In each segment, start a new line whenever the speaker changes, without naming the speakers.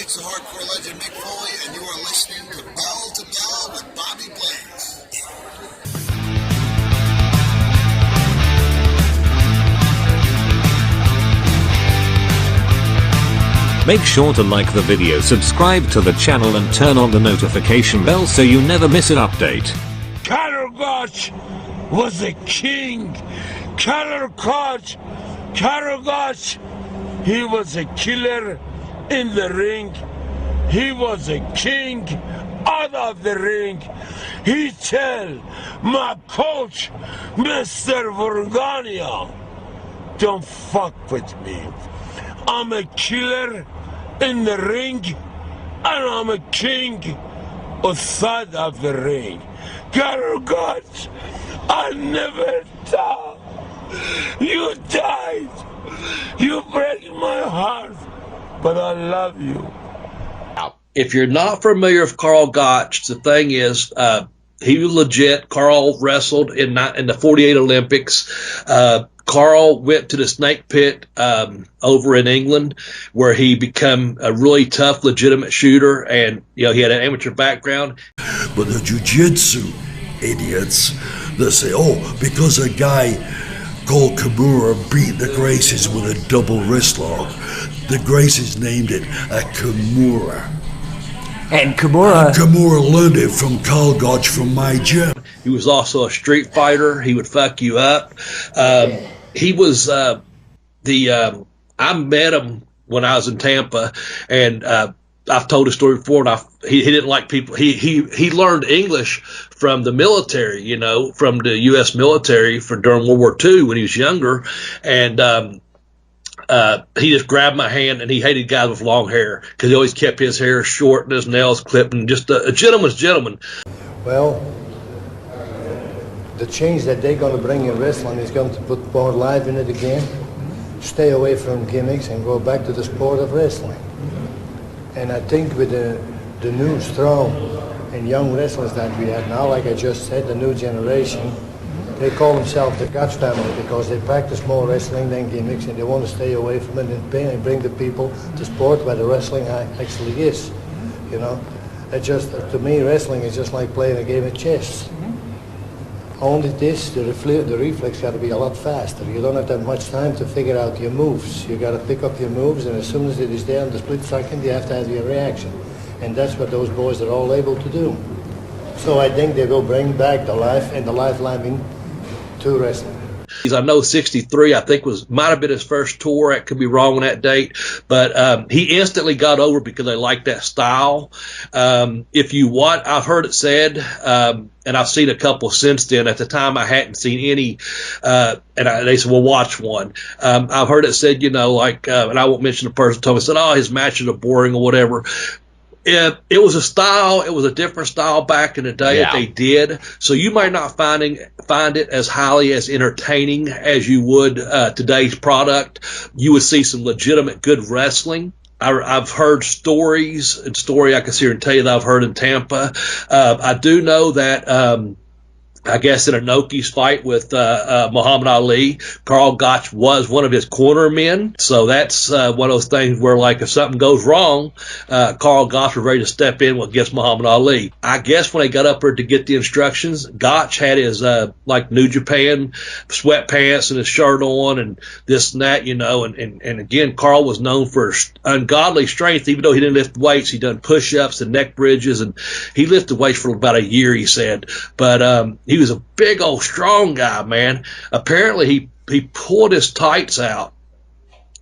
Thanks to hardcore legend Mick Foley, and you are listening to Bell to Bell with Bobby Blaze.
Make sure to like the video, subscribe to the channel and turn on the notification bell so you never miss an update.
Karl Gotch was a king. Karl Gotch, he was a killer in the ring. He was a king out of the ring. He tell my coach, Mr. Vergania, don't fuck with me. I'm a killer in the ring, and I'm a king outside of the ring. Karl Gotch, I never die. You died. You break my heart, but I love you.
If you're not familiar with Karl Gotch, the thing is, he was legit. Karl wrestled in the 48 Olympics. Karl went to the snake pit over in England, where he became a really tough, legitimate shooter, and he had an amateur background.
But the jiu-jitsu idiots that say, oh, because a guy called Kimura beat the Gracies with a double wrist lock, the Gracies named it a Kimura.
And Kimura
learned it from Karl Gotch from my gym.
He was also a street fighter. He would fuck you up. He was I met him when I was in Tampa, and I've told the story before. And he didn't like people. He learned English from the military, from the U.S. military during World War II when he was younger, and he just grabbed my hand, and he hated guys with long hair because he always kept his hair short and his nails clipped, and just a gentleman's gentleman.
Well, the change that they're going to bring in wrestling is going to put more life in it again, stay away from gimmicks, and go back to the sport of wrestling. And I think with the new strong and young wrestlers that we have now, like I just said, the new generation, they call themselves the Gotch family because they practice more wrestling than gimmicks, and they want to stay away from it and bring the people to sport where the wrestling actually is. To me, wrestling is just like playing a game of chess. Only this, the reflex got to be a lot faster. You don't have that much time to figure out your moves. You got to pick up your moves, and as soon as it is there in the split second, you have to have your reaction. And that's what those boys are all able to do. So I think they will bring back the life and the lifeline to wrestling.
I know 63, I think might have been his first tour. I could be wrong on that date, but he instantly got over because they liked that style. If you want, I've heard it said, and I've seen a couple since then. At the time, I hadn't seen any, they said, "Well, watch one." I've heard it said, and I won't mention the person told me, said, "Oh, his matches are boring" or whatever. It was a style. It was a different style back in the day that they did. So you might not find it as highly as entertaining as you would today's product. You would see some legitimate good wrestling. I've heard stories I can sit here and tell you that I've heard in Tampa. I do know that I guess in Inoki's fight with Muhammad Ali, Karl Gotch was one of his corner men. So that's one of those things where, if something goes wrong, Karl Gotch was ready to step in against Muhammad Ali. I guess when they got up there to get the instructions, Gotch had his New Japan sweatpants and his shirt on and this and that, and again, Karl was known for ungodly strength. Even though he didn't lift weights, he done push-ups and neck bridges, and he lifted weights for about a year, he said. But he was a big old strong guy, man. Apparently he pulled his tights out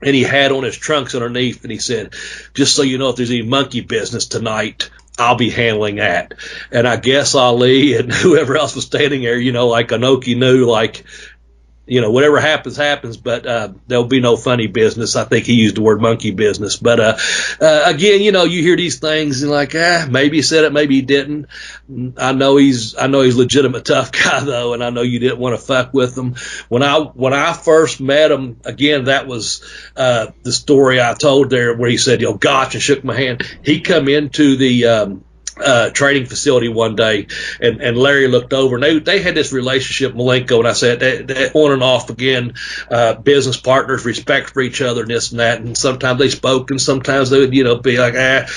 and he had on his trunks underneath, and he said, "Just so you know, if there's any monkey business tonight, I'll be handling that." And I guess Ali and whoever else was standing there, Inoki knew, whatever happens, happens, but there'll be no funny business. I think he used the word monkey business. But again, you hear these things and maybe he said it, maybe he didn't. I know he's a legitimate tough guy though, and I know you didn't want to fuck with him. When I first met him, again, that was the story I told there where he said, "Gotch," and shook my hand. He come into the training facility one day, and Larry looked over, and they had this relationship, Malenko, and I said they on and off again, business partners, respect for each other, and this and that, and sometimes they spoke, and sometimes they would, be like,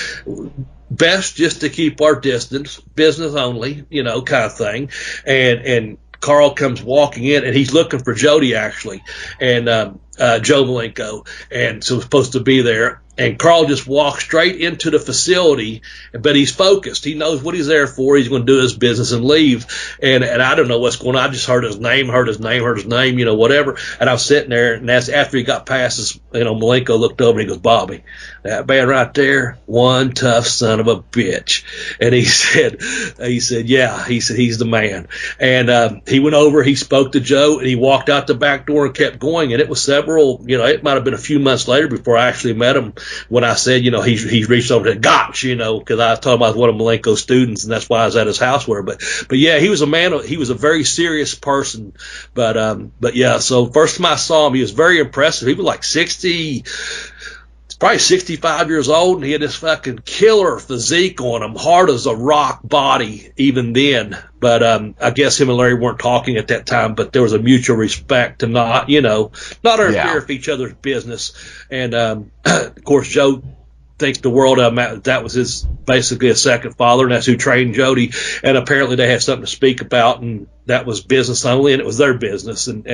best just to keep our distance, business only, kind of thing, and Karl comes walking in, and he's looking for Jody, actually, and Joe Malenko, and so supposed to be there. And Karl just walks straight into the facility, but he's focused. He knows what he's there for. He's going to do his business and leave. And I don't know what's going on. I just heard his name, whatever. And I was sitting there, and that's after he got past his, Malenko looked over and he goes, Bobby, that man right there, one tough son of a bitch. And he said, yeah, he's the man. And he went over, he spoke to Joe, and he walked out the back door and kept going. And it was several, it might have been a few months later before I actually met him, when I said, he reached over to Gotch, because I was talking about one of Malenko's students, and that's why I was at his house where. But yeah, he was a man. He was a very serious person. But yeah. So first time I saw him, he was very impressive. He was like 60. Probably 65 years old, and he had this fucking killer physique on him, hard as a rock body even then. But I guess him and Larry weren't talking at that time, but there was a mutual respect to not interfere with each other's business. And of course, Joe thinks the world of him. That was his basically a second father, and that's who trained Jody. And apparently they had something to speak about, and that was business only, and it was their business. And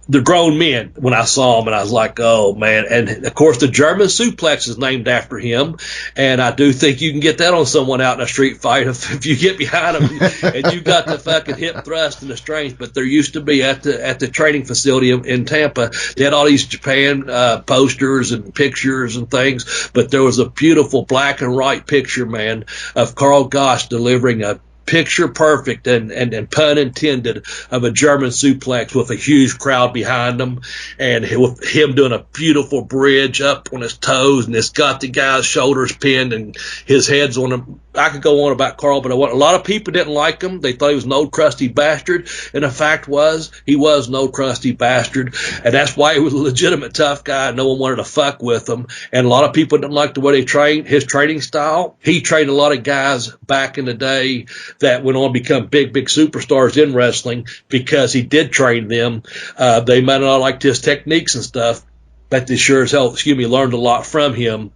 they're grown men when I saw them, and I was like, oh, man. And, of course, the German suplex is named after him, and I do think you can get that on someone out in a street fight if you get behind them and you got the fucking hip thrust and the strength. But there used to be at the training facility in Tampa, they had all these Japan posters and pictures and things, but there was a beautiful black and white picture, man, of Karl Gotch delivering a picture perfect and pun intended of a German suplex with a huge crowd behind him, and with him doing a beautiful bridge up on his toes, and it's got the guy's shoulders pinned and his head's on him. I could go on about Karl, but a lot of people didn't like him. They thought he was an old crusty bastard, and the fact was he was an old crusty bastard, and that's why he was a legitimate tough guy. No one wanted to fuck with him, and a lot of people didn't like the way they trained, his training style. He trained a lot of guys back in the day that went on to become big superstars in wrestling because he did train them. They might not have liked his techniques and stuff, but they sure as hell, learned a lot from him.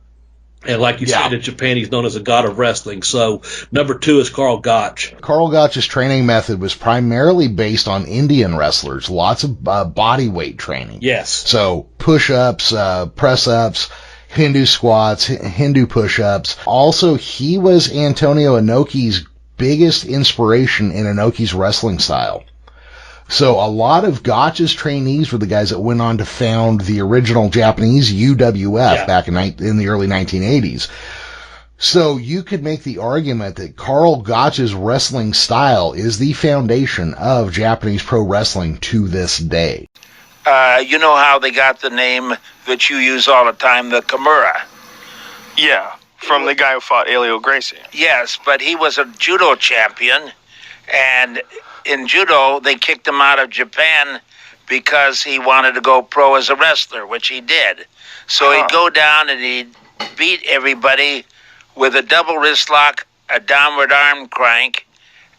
And like you said, in Japan, he's known as a god of wrestling. So number 2 is Karl Gotch.
Karl Gotch's training method was primarily based on Indian wrestlers, lots of body weight training.
Yes.
So push-ups, press-ups, Hindu squats, Hindu push-ups. Also, he was Antonio Inoki's biggest inspiration in Inoki's wrestling style. So a lot of Gotch's trainees were the guys that went on to found the original Japanese UWF back in the early 1980s. So you could make the argument that Karl Gotch's wrestling style is the foundation of Japanese pro wrestling to this day.
You know how they got the name that you use all the time, the Kimura?
Yeah, from the guy who fought Elio Gracie.
Yes, but he was a judo champion, and in judo, they kicked him out of Japan because he wanted to go pro as a wrestler, which he did. So he'd go down and he'd beat everybody with a double wrist lock, a downward arm crank,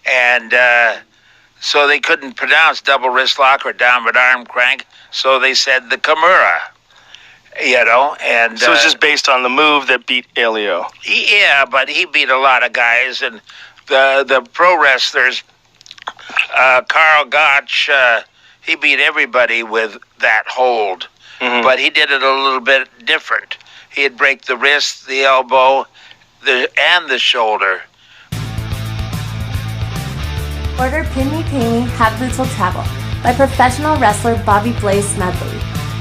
and so they couldn't pronounce double wrist lock or downward arm crank, so they said the Kimura, and...
So it's just based on the move that beat Elio.
Yeah, but he beat a lot of guys, and the pro wrestlers... Karl Gotch, he beat everybody with that hold, but he did it a little bit different. He'd break the wrist, the elbow, and the shoulder.
Order Pin Me Pay Me, Have Boots Will Travel by professional wrestler Bobby Blaze Smedley.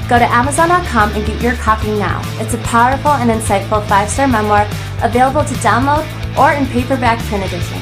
Go to Amazon.com and get your copy now. It's a powerful and insightful 5-star memoir available to download or in paperback print edition.